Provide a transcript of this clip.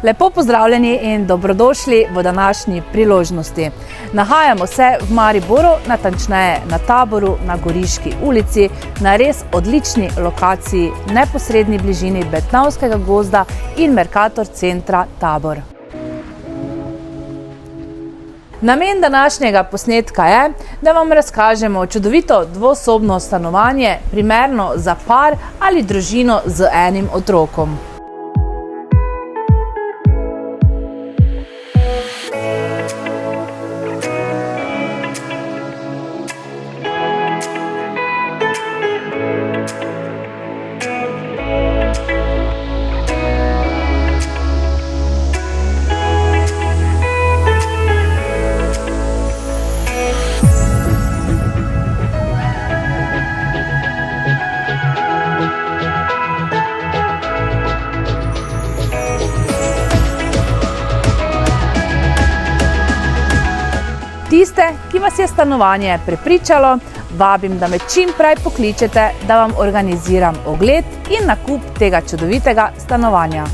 Lepo pozdravljeni in dobrodošli v današnji priložnosti. Nahajamo se v Mariboru, natančneje na Taboru, na Goriški ulici, na res odlični lokaciji, neposredni bližini Betnavskega gozda in Mercator centra Tabor. Namen današnjega posnetka je, da vam razkažemo čudovito dvosobno stanovanje, primerno za par ali družino z enim otrokom. Tiste, ki vas je stanovanje prepričalo, vabim, da me čim prej pokličete, da vam organiziram ogled in nakup tega čudovitega stanovanja.